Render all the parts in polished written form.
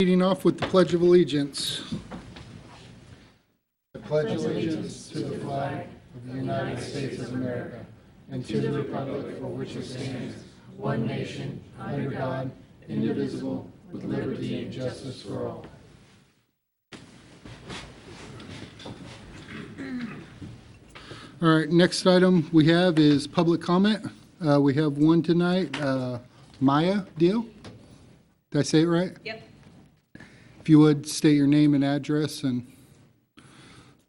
Leading off with the Pledge of Allegiance. I pledge allegiance to the flag of the United States of America and to the republic for which it stands, one nation, under God, indivisible, with liberty and justice for all. All right, next item we have is public comment. We have one tonight. Maya Deal? Did I say it right? Yep. If you would, state your name and address, and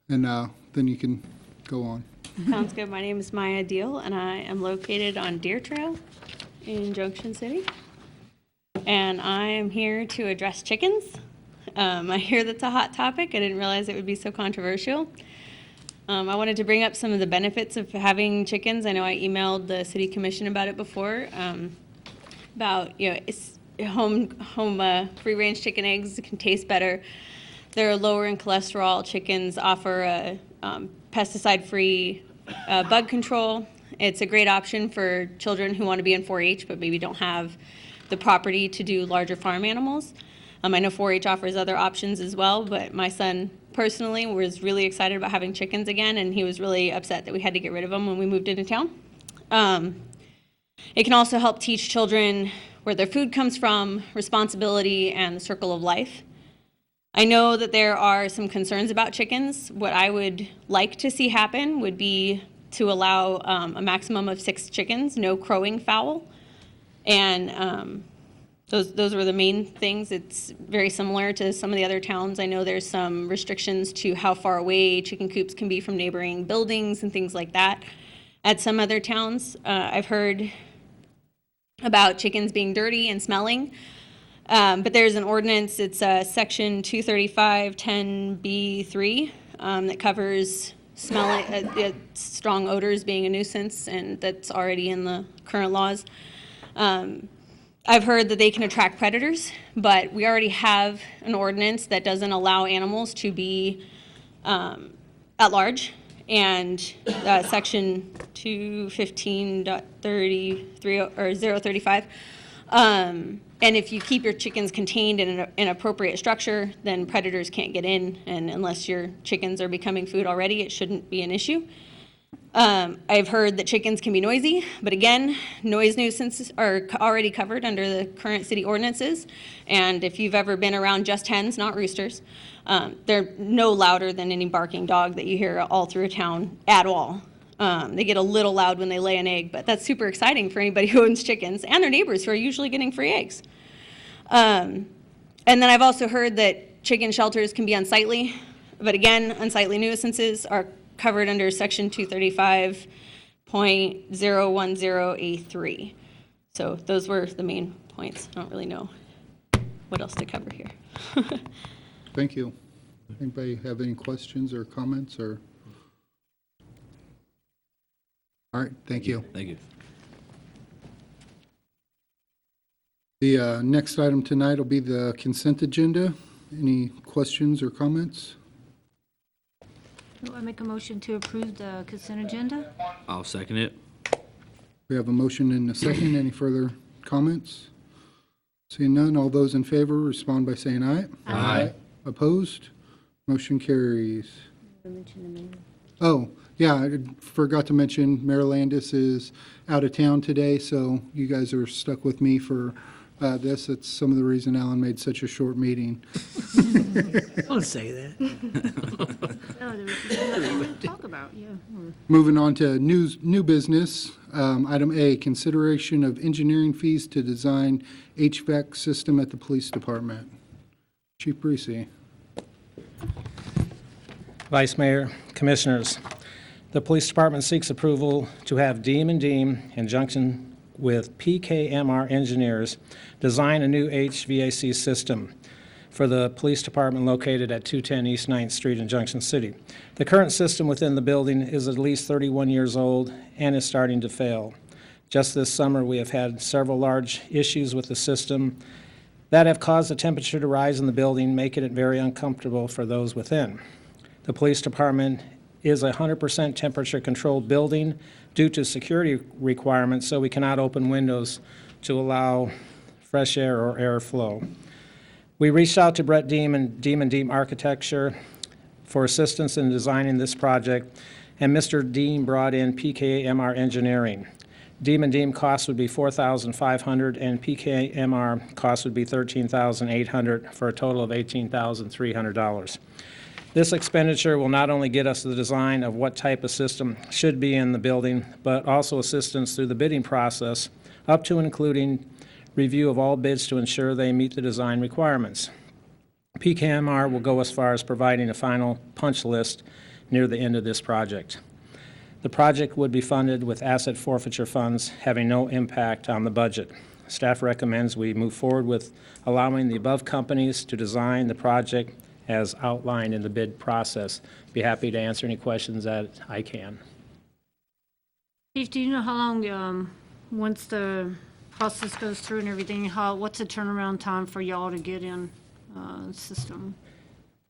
then you can go on. Sounds good. My name is Maya Deal, and I am located on Deer Trail in Junction City. And I am here to address chickens. I hear that's a hot topic. I didn't realize it would be so controversial. I wanted to bring up some of the benefits of having chickens. I know I emailed the city commission about it before, about, it's home free-range chicken eggs can taste better. They're lower in cholesterol. Chickens offer a pesticide-free bug control. It's a great option for children who want to be in 4-H but maybe don't have the property to do larger farm animals. I know 4-H offers other options as well, but my son personally was really excited about having chickens again, and he was really upset that we had to get rid of them when we moved into town. It can also help teach children where their food comes from, responsibility, and the circle of life. I know that there are some concerns about chickens. What I would like to see happen would be to allow a maximum of 6 chickens, no crowing fowl. And those were the main things. It's very similar to some of the other towns. I know there's some restrictions to how far away chicken coops can be from neighboring buildings and things like that at some other towns. I've heard about chickens being dirty and smelling. But there's an ordinance, it's section 235-10B3 that covers strong odors being a nuisance, and that's already in the current laws. I've heard that they can attract predators, but we already have an ordinance that doesn't allow animals to be at large. And section 215.33 or 035. And if you keep your chickens contained in an appropriate structure, then predators can't get in. And unless your chickens are becoming food already, it shouldn't be an issue. I've heard that chickens can be noisy, but again, noise nuisances are already covered under the current city ordinances. And if you've ever been around just hens, not roosters, they're no louder than any barking dog that you hear all through a town at all. They get a little loud when they lay an egg, but that's super exciting for anybody who owns chickens and their neighbors who are usually getting free eggs. And then I've also heard that chicken shelters can be unsightly, but again, unsightly nuisances are covered under section 235.010A3. So those were the main points. I don't really know what else to cover here. Thank you. Anybody have any questions or comments? Or all right, thank you. Thank you. The next item tonight will be the consent agenda. Any questions or comments? I make a motion to approve the consent agenda. I'll second it. We have a motion and a second. Any further comments? Seeing none, all those in favor respond by saying aye. Aye. Opposed? Motion carries. Oh, yeah, I forgot to mention Mayor Landis is out of town today, so you guys are stuck with me for this. That's some of the reason Alan made such a short meeting. Don't say that. No, there was nothing to talk about, yeah. Moving on to new business. Item A, consideration of engineering fees to design HVAC system at the police department. Chief Breesy. Vice Mayor, Commissioners, the Police Department seeks approval to have Deem & Deem in conjunction with PKMR engineers design a new HVAC system for the police department located at 210 East 9th Street in Junction City. The current system within the building is at least 31 years old and is starting to fail. Just this summer, we have had several large issues with the system that have caused the temperature to rise in the building, making it very uncomfortable for those within. The police department is a 100% temperature-controlled building due to security requirements, so we cannot open windows to allow fresh air or airflow. We reached out to Brett Deem and Deem Architecture for assistance in designing this project, and Mr. Deem brought in PKMR Engineering. Deem cost would be $4,500, and PKMR cost would be $13,800, for a total of $18,300. This expenditure will not only get us the design of what type of system should be in the building, but also assistance through the bidding process, up to and including review of all bids to ensure they meet the design requirements. PKMR will go as far as providing a final punch list near the end of this project. The project would be funded with asset forfeiture funds, having no impact on the budget. Staff recommends we move forward with allowing the above companies to design the project as outlined in the bid process. Be happy to answer any questions that I can. Chief, do you know how long, once the process goes through and everything, what's the turnaround time for y'all to get in system?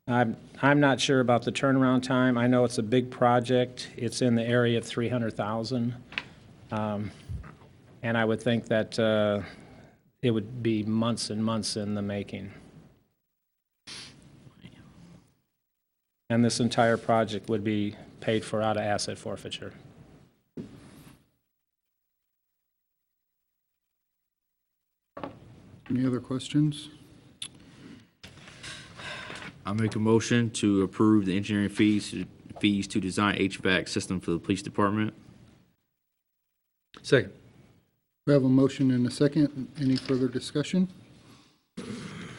I'm not sure about the turnaround time. I know it's a big project. It's in the area of $300,000. And I would think that it would be months and months in the making. And this entire project would be paid for out of asset forfeiture. Any other questions? I make a motion to approve the engineering fees to design HVAC system for the police department. Second. We have a motion and a second. Any further discussion?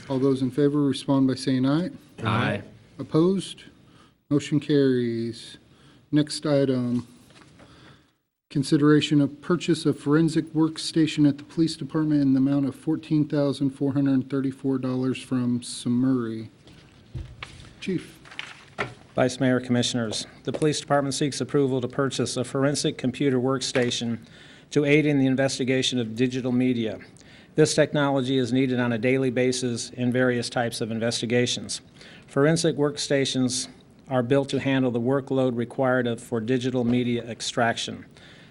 All those in favor respond by saying aye. Aye. Opposed? Motion carries. Next item, consideration of purchase of forensic workstation at the police department in the amount of $14,434 from Samuri. Chief. Vice Mayor, Commissioners, the Police Department seeks approval to purchase a forensic computer workstation to aid in the investigation of digital media. This technology is needed on a daily basis in various types of investigations. Forensic workstations are built to handle the workload required for digital media extraction.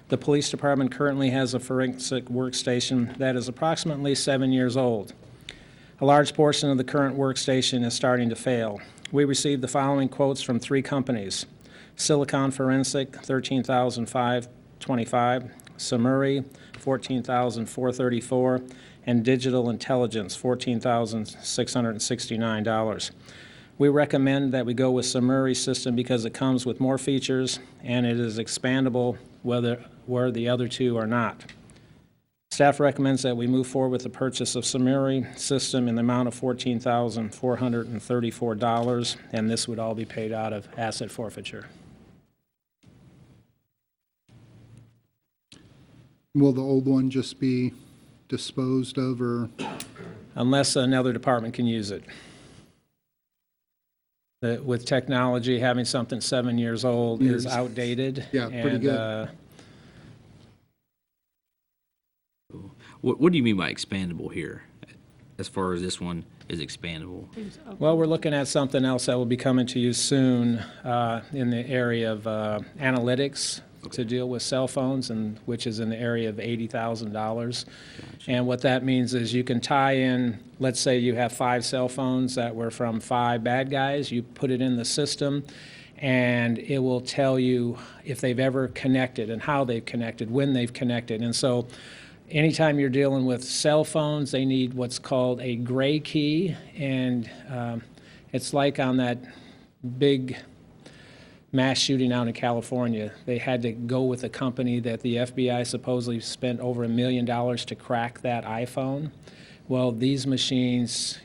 The Police Department currently has a forensic workstation that is approximately 7 years old. A large portion of the current workstation is starting to fail. We received the following quotes from 3 companies: Silicon Forensic, $13,525, Samuri, $14,434, and Digital Intelligence, $14,669. We recommend that we go with Samuri system because it comes with more features and it is expandable where the other 2 are not. Staff recommends that we move forward with the purchase of Samuri system in the amount of $14,434, and this would all be paid out of asset forfeiture. Will the old one just be disposed of, or? Unless another department can use it. With technology, having something 7 years old is outdated. Yeah, pretty good. What do you mean by expandable here? As far as this one is expandable? Well, we're looking at something else that will be coming to you soon in the area of analytics to deal with cell phones, and which is in the area of $80,000. Gotcha. And what that means is you can tie in, let's say you have 5 cell phones that were from 5 bad guys, you put it in the system, and it will tell you if they've ever connected and how they've connected, when they've connected. And so anytime you're dealing with cell phones, they need what's called a gray key, and it's like on that big mass shooting out in California. They had to go with a company that the FBI supposedly spent over $1 million to crack that iPhone. Well, these machines,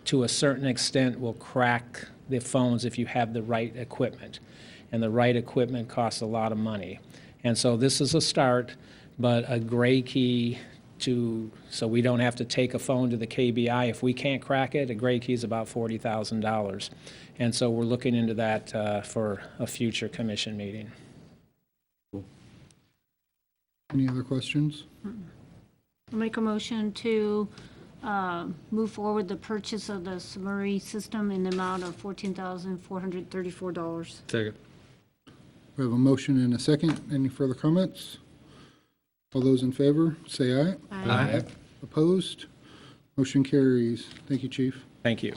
to a certain extent, will crack the phones if you have the right equipment, and the right equipment costs a lot of money. And so this is a start, but a gray key so we don't have to take a phone to the KBI. If we can't crack it, a gray key is about $40,000. And so we're looking into that for a future commission meeting. Any other questions? I'll make a motion to move forward the purchase of the Samuri system in the amount of $14,434. Second. We have a motion and a second. Any further comments? All those in favor, say aye. Aye. Opposed? Motion carries. Thank you, Chief. Thank you.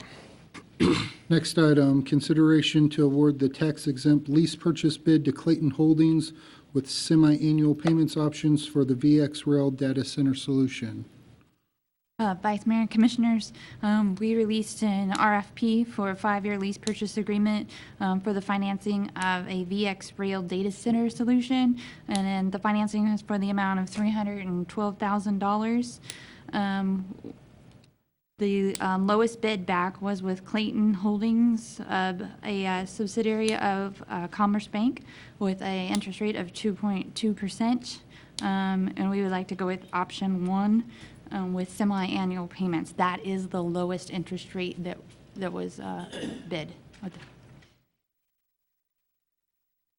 Next item, consideration to award the tax-exempt lease purchase bid to Clayton Holdings with semi-annual payments options for the VX Rail Data Center solution. Vice Mayor and Commissioners, we released an RFP for a 5-year lease purchase agreement for the financing of a VX Rail data center solution, and then the financing is for the amount of $312,000. The lowest bid back was with Clayton Holdings, a subsidiary of Commerce Bank, with an interest rate of 2.2%, and we would like to go with option 1. With semi-annual payments. That is the lowest interest rate that was bid.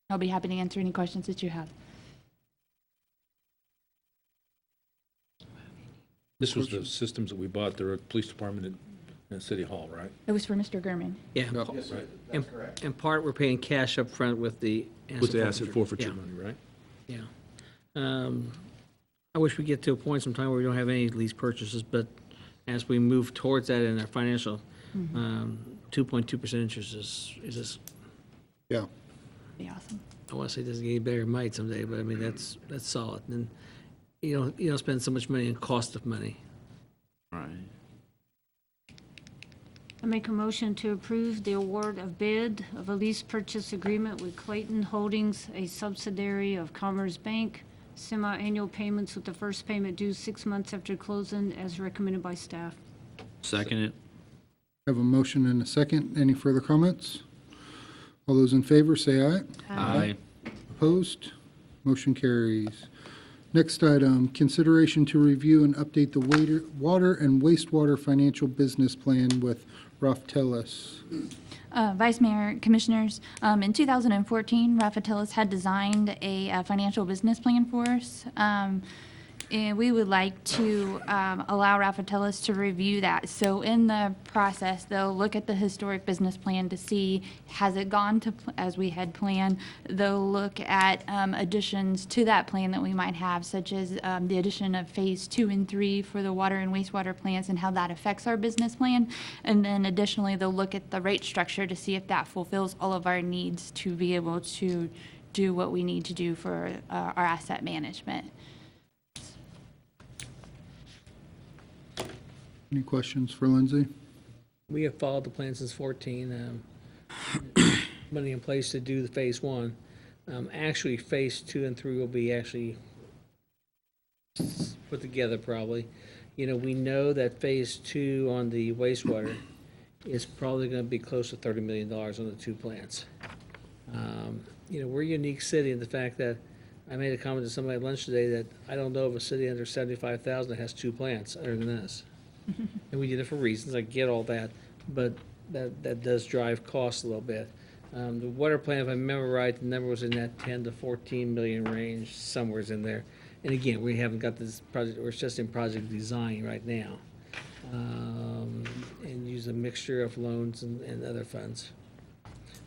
I'll be happy to answer any questions that you have. This was the systems that we bought there at the police department at City Hall, right? It was for Mr. German. Yeah. In part, we're paying cash up front with the With the asset forfeiture Yeah. money, right? Yeah. I wish we get to a point sometime where we don't have any lease purchases, but as we move towards that in our financial, 2.2% interest is just, Yeah. Be awesome. I want to say it doesn't get any better, it might someday, but I mean, that's solid. And you don't spend so much money on cost of money. Right. I make a motion to approve the award of bid of a lease purchase agreement with Clayton Holdings, a subsidiary of Commerce Bank, semi-annual payments with the first payment due 6 months after closing as recommended by staff. Second it. Have a motion and a second. Any further comments? All those in favor say aye. Aye. Opposed? Motion carries. Next item, consideration to review and update the water and wastewater financial business plan with Ralph Tellis. Vice Mayor, Commissioners, in 2014, Rafa Tellis had designed a financial business plan for us. And we would like to allow Rafa Tellis to review that. So in the process, they'll look at the historic business plan to see, has it gone to as we had planned? They'll look at additions to that plan that we might have, such as the addition of phase 2 and 3 for the water and wastewater plants and how that affects our business plan. And then additionally, they'll look at the rate structure to see if that fulfills all of our needs to be able to do what we need to do for our asset management. Any questions for Lindsay? We have followed the plan since 14, money in place to do the phase 1. Actually, phase 2 and 3 will be actually put together probably. We know that phase 2 on the wastewater is probably going to be close to $30 million on the 2 plants. We're a unique city in the fact that I made a comment to somebody at lunch today that I don't know of a city under 75,000 that has 2 plants other than this. And we did it for reasons, I get all that, but that does drive costs a little bit. The water plant, if I remember right, the number was in that 10 to 14 million range, somewhere's in there. And again, we haven't got this project, we're just in project design right now. And use a mixture of loans and other funds.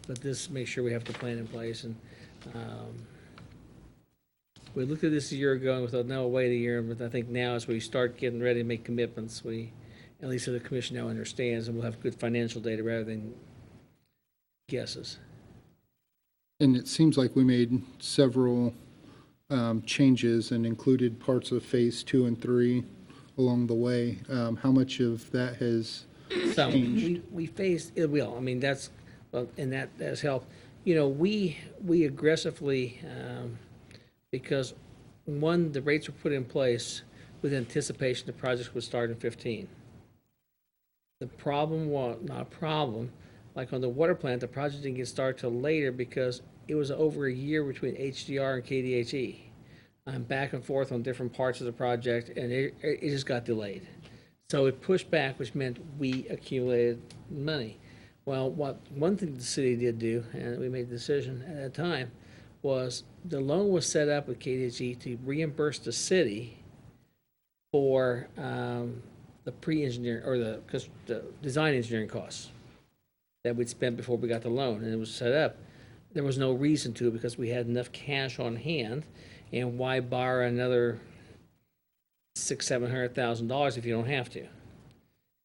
But this makes sure we have the plan in place. And we looked at this a year ago and we thought, no, wait a year. But I think now as we start getting ready to make commitments, we, at least so the commission now understands, and we'll have good financial data rather than guesses. And it seems like we made several changes and included parts of phase 2 and 3 along the way. How much of that has So changed? we faced, it will, I mean, that's, well, and that has helped. We aggressively, because one, the rates were put in place with anticipation the projects would start in 15. The problem was, not a problem, like on the water plant, the project didn't get started till later because it was over a year between HDR and KDHE. I'm back and forth on different parts of the project, and it just got delayed. So it pushed back, which meant we accumulated money. Well, one thing the city did do, and we made a decision at that time, was the loan was set up with KDHE to reimburse the city for the pre-engineering, or the design engineering costs that we'd spent before we got the loan, and it was set up. There was no reason to, because we had enough cash on hand, and why borrow another $600,000-700,000 if you don't have to?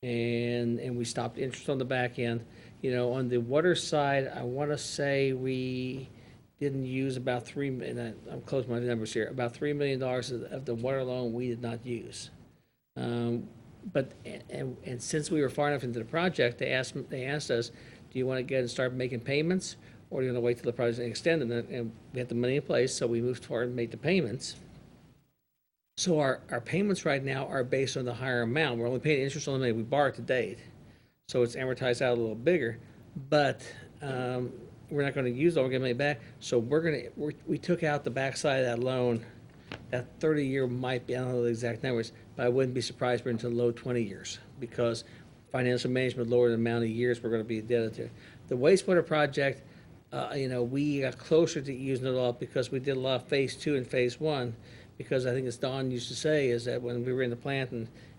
and we stopped interest on the back end. You know, on the water side, I want to say we didn't use about I'm close to my numbers here, about $3 million of the water loan we did not use. But since we were far enough into the project, they asked us, do you want to get and start making payments, or do you want to wait till the project is extended? And we had the money in place, so we moved forward and made the payments. So our payments right now are based on the higher amount. We're only paying interest on the money we borrowed to date, so it's amortized out a little bigger. But we're not going to use all, we're going to get money back. So we took out the backside of that loan. That 30-year might be, I don't know the exact numbers, but I wouldn't be surprised if we're into the low 20 years, because financial management lowered the amount of years we're going to be indebted to. The wastewater project, you know, we got closer to using it all because we did a lot of phase 2 and phase 1, because I think as Don used to say, is that when we were in the plant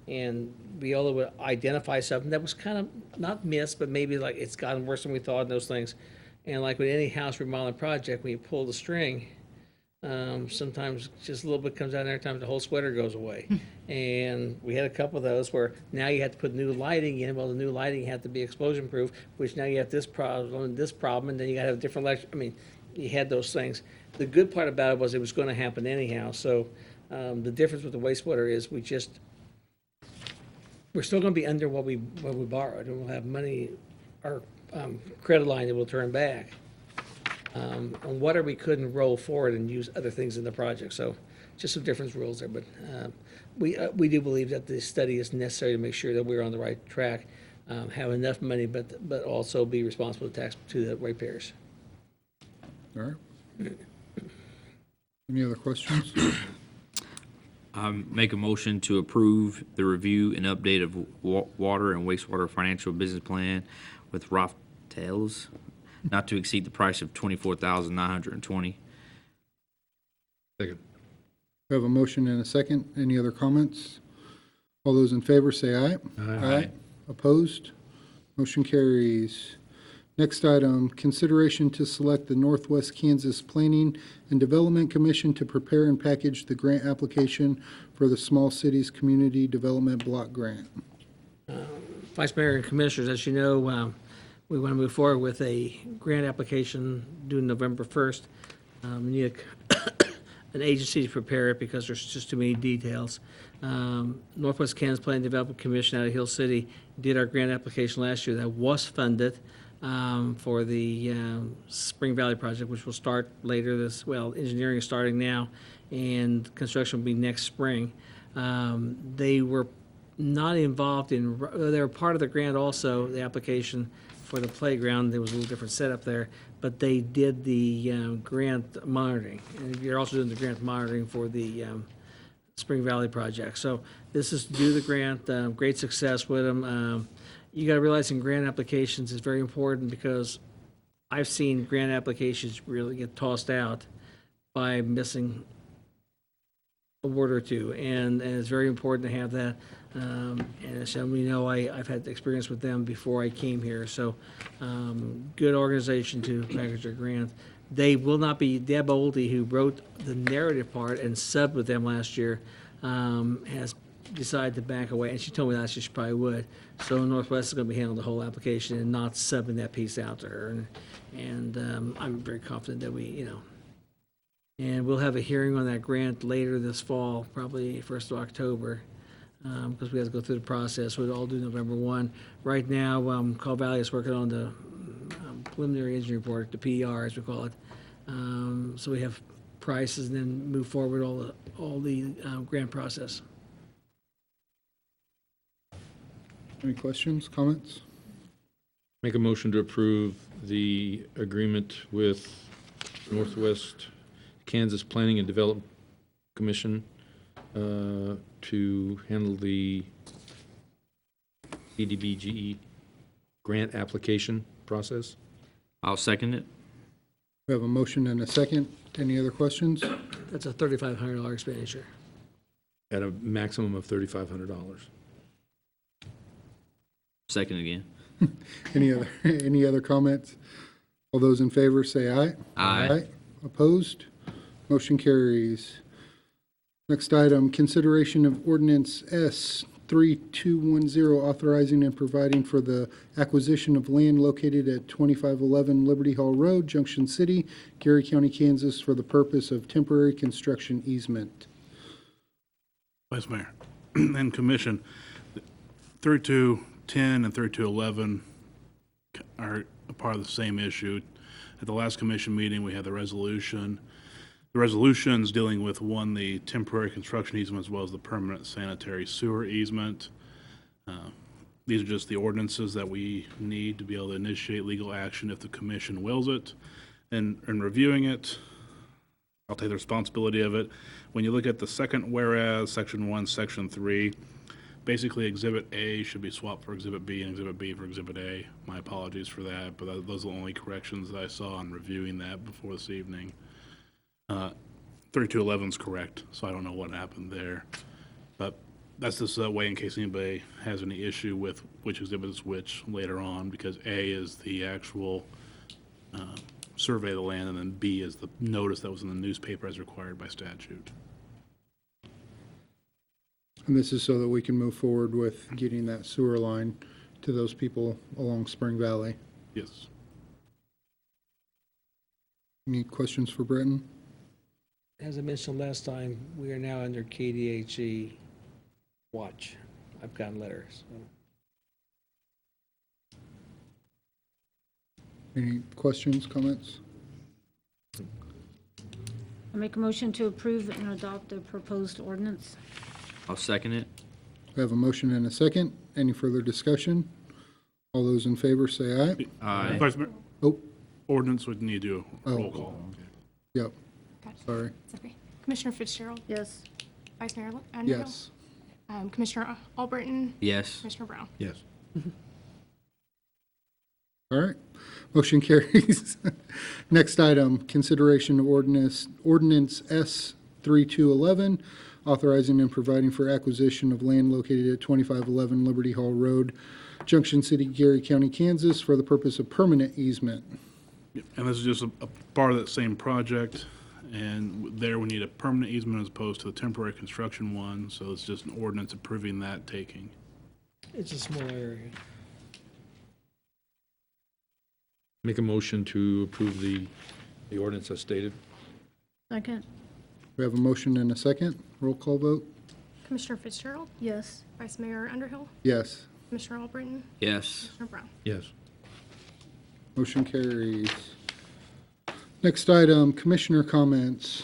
and Viola would identify something that was kind of not missed, but maybe like it's gotten worse than we thought and those things. And like with any house remodeling project, when you pull the string, sometimes just a little bit comes out, and every time the whole sweater goes away. And we had a couple of those where now you had to put new lighting in. Well, the new lighting had to be explosion proof, which now you have this problem, and then you got to have a different electric. I mean, you had those things. The good part about it was it was going to happen anyhow. So the difference with the wastewater is we're still going to be under what we borrowed, and we'll have money, our credit line that we'll turn back. On water, we couldn't roll forward and use other things in the project, so just some different rules there. But we do believe that the study is necessary to make sure that we're on the right track, have enough money, but also be responsible to the ratepayers. All right. Any other questions? Make a motion to approve the review and update of water and wastewater financial business plan with Rothels, not to exceed the price of $24,920. Second. We have a motion and a second. Any other comments? All those in favor say aye. Aye. Opposed? Motion carries. Next item, consideration to select the Northwest Kansas Planning and Development Commission to prepare and package the grant application for the Small Cities Community Development Block Grant. Vice Mayor and Commissioners, as you know, we want to move forward with a grant application due November 1st. We need an agency to prepare it because there's just too many details. Northwest Kansas Planning and Development Commission out of Hill City did our grant application last year that was funded for the Spring Valley project, which will start later engineering is starting now, and construction will be next spring. They were not involved in, they were part of the grant also, the application for the playground. There was a little different setup there, but they did the grant monitoring. And you're also doing the grant monitoring for the Spring Valley project. So this is to do the grant, great success with them. You got to realize in grant applications is very important, because I've seen grant applications really get tossed out by missing a word or two, and it's very important to have that. And as some of you know, I've had experience with them before I came here, so good organization to package their grant. They will not be, Deb Oldie, who wrote the narrative part and subbed with them last year, has decided to back away, and she told me last year she probably would. So Northwest is going to be handling the whole application and not subbing that piece out to her, and I'm very confident that and we'll have a hearing on that grant later this fall, probably 1st of October, because we have to go through the process. We'll all do November 1. Right now, Call Valley is working on the preliminary engineering report, the PER as we call it. So we have prices and then move forward all the grant process. Any questions, comments? Make a motion to approve the agreement with Northwest Kansas Planning and Development Commission to handle the CDBG grant application process. I'll second it. We have a motion and a second. Any other questions? That's a $3,500 expenditure. At a maximum of $3,500. Second again. Any other comments? All those in favor say aye. Aye. Opposed? Motion carries. Next item, consideration of ordinance S 3210, authorizing and providing for the acquisition of land located at 2511 Liberty Hall Road, Junction City, Gary County, Kansas, for the purpose of temporary construction easement. Vice Mayor and Commission, 3210 and 3211 are a part of the same issue. At the last commission meeting, we had the resolution. The resolution's dealing with, one, the temporary construction easement as well as the permanent sanitary sewer easement. These are just the ordinances that we need to be able to initiate legal action if the commission wills it. And in reviewing it, I'll take the responsibility of it. When you look at the second whereas, section 1, section 3, basically Exhibit A should be swapped for Exhibit B and Exhibit B for Exhibit A. My apologies for that, but those are the only corrections that I saw in reviewing that before this evening. 3211 is correct, so I don't know what happened there. But that's just that way in case anybody has any issue with which exhibit is which later on, because A is the actual survey of the land, and then B is the notice that was in the newspaper as required by statute. And this is so that we can move forward with getting that sewer line to those people along Spring Valley. Yes. Any questions for Britton? As I mentioned last time, we are now under KDHE watch. I've gotten letters. Any questions, comments? I make a motion to approve and adopt the proposed ordinance. I'll second it. We have a motion and a second. Any further discussion? All those in favor say aye. Aye. Vice Mayor, Oh, ordinance would need to do a roll call. yep, Gotcha. sorry. That's okay. Commissioner Fitzgerald, Yes. Vice Mayor Underhill. Yes. Commissioner Albritton, Yes. Commissioner Brown. Yes. All right, motion carries. Next item, consideration of ordinance S 3211, authorizing and providing for acquisition of land located at 2511 Liberty Hall Road, Junction City, Gary County, Kansas, for the purpose of permanent easement. And this is just a part of that same project, and there we need a permanent easement as opposed to the temporary construction one, so it's just an ordinance approving that taking. It's a small area. Make a motion to approve the ordinance as stated. Second. We have a motion and a second. Roll call vote? Commissioner Fitzgerald, Yes. Vice Mayor Underhill, Yes. Commissioner Albritton, Yes. Commissioner Brown. Yes. Motion carries. Next item, commissioner comments.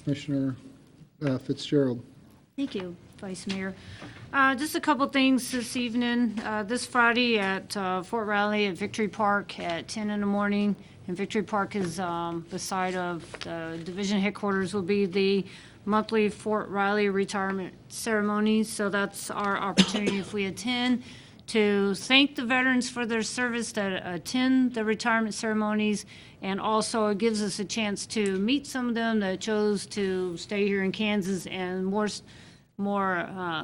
Commissioner Fitzgerald. Thank you, Vice Mayor. Just a couple things this evening. This Friday at Fort Riley at Victory Park at 10 in the morning. And Victory Park is beside of the division headquarters, will be the monthly Fort Riley retirement ceremony. So that's our opportunity, if we attend, to thank the veterans for their service that attend the retirement ceremonies. And also it gives us a chance to meet some of them that chose to stay here in Kansas, and more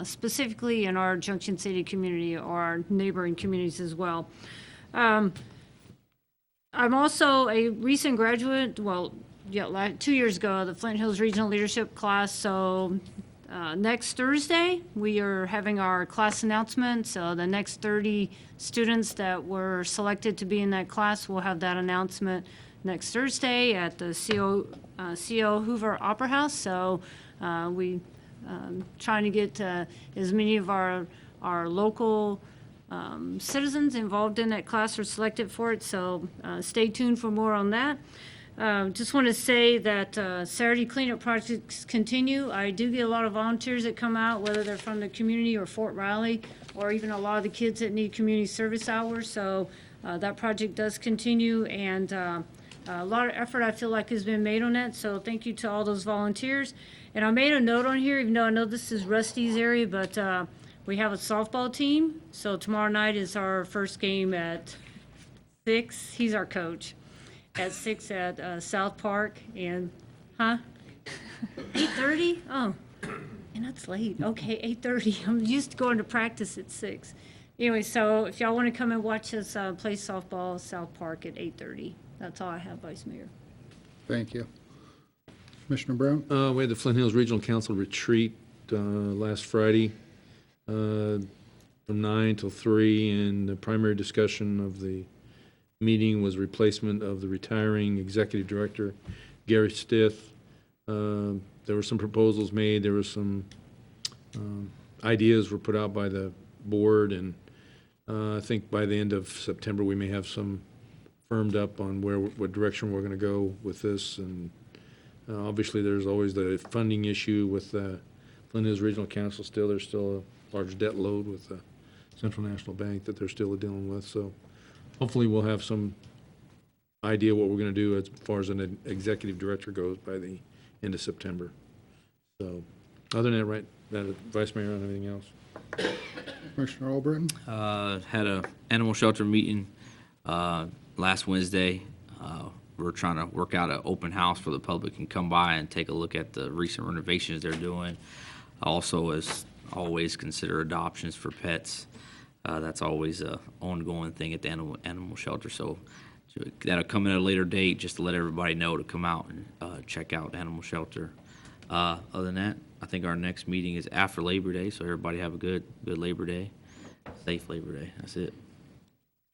specifically in our Junction City community or our neighboring communities as well. I'm also a recent graduate, 2 years ago, the Flint Hills Regional Leadership class. So next Thursday, we are having our class announcement. So the next 30 students that were selected to be in that class will have that announcement next Thursday at the C.O. Hoover Opera House. So we trying to get as many of our local citizens involved in that class or selected for it. So stay tuned for more on that. Just want to say that Saturday cleanup projects continue. I do get a lot of volunteers that come out, whether they're from the community or Fort Riley, or even a lot of the kids that need community service hours. So that project does continue, and a lot of effort I feel like has been made on that. So thank you to all those volunteers. And I made a note on here, even though I know this is Rusty's area, but we have a softball team. So tomorrow night is our first game at 6. He's our coach. At 6 at South Park, and 8:30? Oh, and that's late. Okay, 8:30. I'm used to going to practice at 6. Anyway, so if y'all want to come and watch us play softball, South Park at 8:30. That's all I have, Vice Mayor. Thank you. Commissioner Brown? We had the Flint Hills Regional Council retreat last Friday. from 9 till 3, and the primary discussion of the meeting was replacement of the retiring executive director, Gary Stith. There were some proposals made, there were some ideas were put out by the board, and I think by the end of September, we may have some firmed up on what direction we're going to go with this. And obviously, there's always the funding issue with Flint Hills Regional Council still. There's still a large debt load with the Central National Bank that they're still dealing with. So hopefully, we'll have some idea what we're going to do as far as an executive director goes by the end of September. So other than that, right, Vice Mayor, and everything else. Commissioner Albritton? Had a animal shelter meeting last Wednesday. We're trying to work out an open house for the public can come by and take a look at the recent renovations they're doing. Also, as always, consider adoptions for pets. That's always a ongoing thing at the animal shelter. So that'll come at a later date, just to let everybody know to come out and check out animal shelter. Other than that, I think our next meeting is after Labor Day, so everybody have a good Labor Day, safe Labor Day. That's it.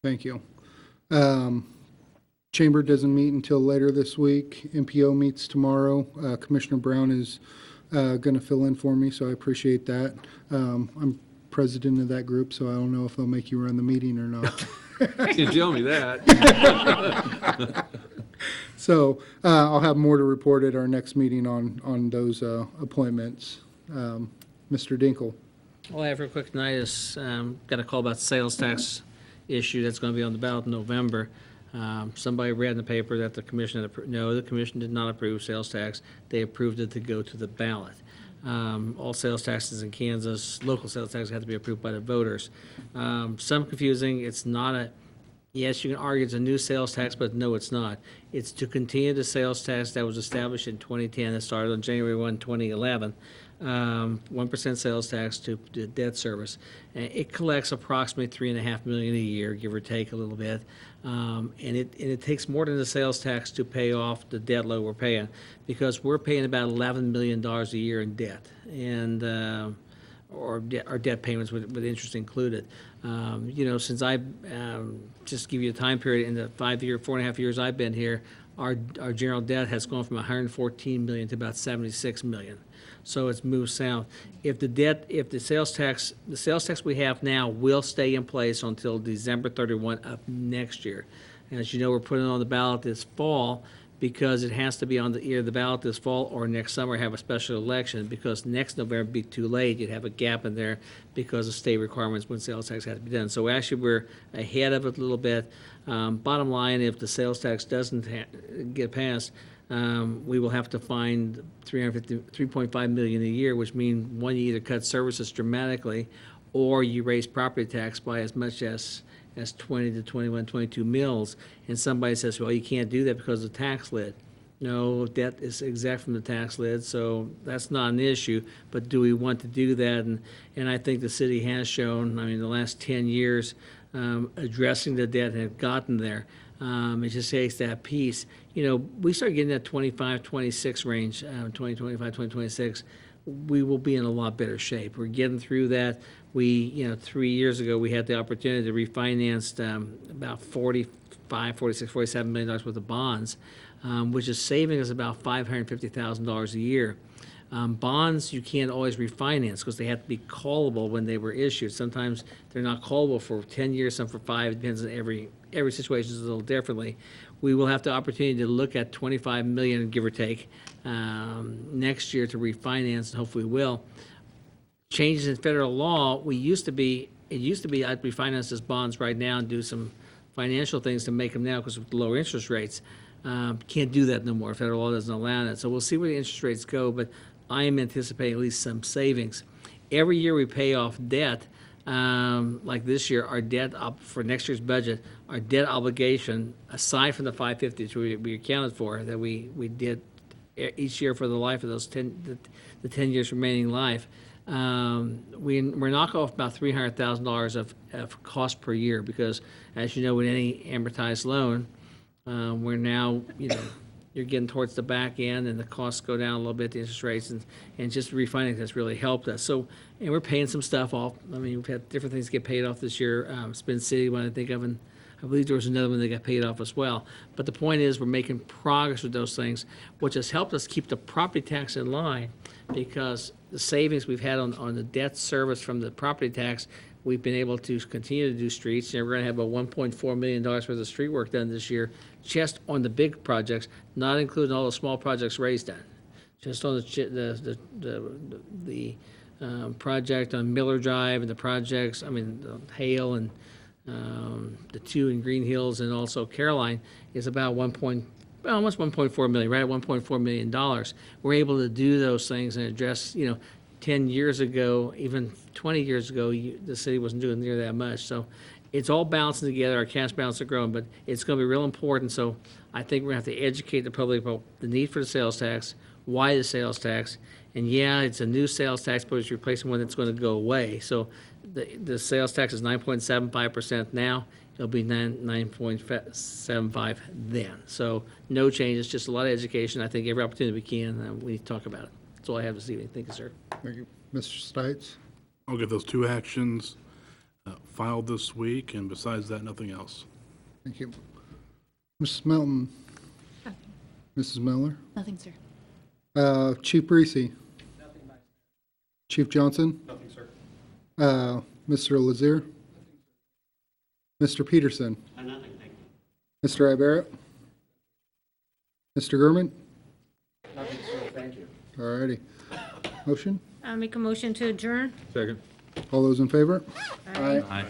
Thank you. Chamber doesn't meet until later this week. MPO meets tomorrow. Commissioner Brown is going to fill in for me, so I appreciate that. I'm president of that group, so I don't know if they'll make you run the meeting or not. You tell me that. So I'll have more to report at our next meeting on those appointments. Mr. Dinkle. All I have real quick tonight is, got a call about the sales tax issue that's going to be on the ballot in November. Somebody read in the paper that the commission had no, the commission did not approve sales tax. They approved it to go to the ballot. All sales taxes in Kansas, local sales taxes have to be approved by the voters. Some confusing. It's not a, yes, you can argue it's a new sales tax, but no, it's not. It's to continue the sales tax that was established in 2010 that started on January 1, 2011. 1% sales tax to debt service. It collects approximately $3.5 million a year, give or take a little bit. And it takes more than the sales tax to pay off the debt load we're paying, because we're paying about $11 million a year in debt, and our debt payments with interest included. Since I just give you a time period in the 4.5 years I've been here, our general debt has gone from $114 million to about $76 million. So it's moved south. If the sales tax we have now will stay in place until December 31 of next year. And as you know, we're putting it on the ballot this fall because it has to be on either the ballot this fall or next summer have a special election, because next November would be too late. You'd have a gap in there because of state requirements when sales tax has to be done. So actually, we're ahead of it a little bit. Bottom line, if the sales tax doesn't get passed, we will have to find $3.5 million a year, which means one, you either cut services dramatically, or you raise property tax by as much as 20 to 21, 22 mills. And somebody says, well, you can't do that because of the tax lid. No, debt is exempt from the tax lid, so that's not an issue. But do we want to do that? And I think the city has shown, the last 10 years, addressing the debt and have gotten there. It just takes that piece. We start getting that 25, 26 range, 2025, 2026, we will be in a lot better shape. We're getting through that. 3 years ago, we had the opportunity to refinance about $46, $47 million worth of bonds, which is saving us about $550,000 a year. Bonds, you can't always refinance because they have to be callable when they were issued. Sometimes they're not callable for 10 years, some for 5. It depends on every situation is a little differently. We will have the opportunity to look at $25 million, give or take, next year to refinance, and hopefully we will. Changes in federal law, it used to be I'd refinance these bonds right now and do some financial things to make them now because of the lower interest rates. Can't do that no more. Federal law doesn't allow that. So we'll see where the interest rates go, but I am anticipating at least some savings. Every year we pay off debt, like this year, our debt for next year's budget, our debt obligation, aside from the $550 which we accounted for, that we did each year for the life of those 10 years remaining life, we're knocking off about $300,000 of cost per year, because as you know, with any amortized loan, we're now you're getting towards the back end and the costs go down a little bit, the interest rates, and just refinance has really helped us. So, and we're paying some stuff off. I mean, we've had different things get paid off this year. Spin City, one I think of, and I believe there was another one that got paid off as well. But the point is, we're making progress with those things, which has helped us keep the property tax in line, because the savings we've had on the debt service from the property tax, we've been able to continue to do streets. And we're gonna have about $1.4 million worth of street work done this year, just on the big projects, not including all the small projects Ray's done. Just on the project on Miller Drive and the projects, I mean, Hale and the two in Green Hills and also Caroline is about almost 1.4 million, right at $1.4 million. We're able to do those things and address, 10 years ago, even 20 years ago, the city wasn't doing near that much. So it's all balancing together. Our cash balance are growing, but it's going to be real important. So I think we're going to have to educate the public about the need for the sales tax, why the sales tax, and yeah, it's a new sales tax, but it's replacing one that's going to go away. So the sales tax is 9.75% now. It'll be 9.75 then. So no changes, just a lot of education. I think every opportunity we can, we need to talk about it. That's all I have this evening. Thank you, sir. Thank you. Mr. Stites? I'll get those two actions filed this week, and besides that, nothing else. Thank you. Mrs. Melton? Mrs. Miller? Nothing, sir. Chief Breesy? Chief Johnson? Nothing, sir. Mr. Lazier? Mr. Peterson? Nothing, thank you. Mr. Ibarra? Mr. Gurman? Nothing, sir. Thank you. All righty. Motion? I make a motion to adjourn. Second. All those in favor? Aye. Aye.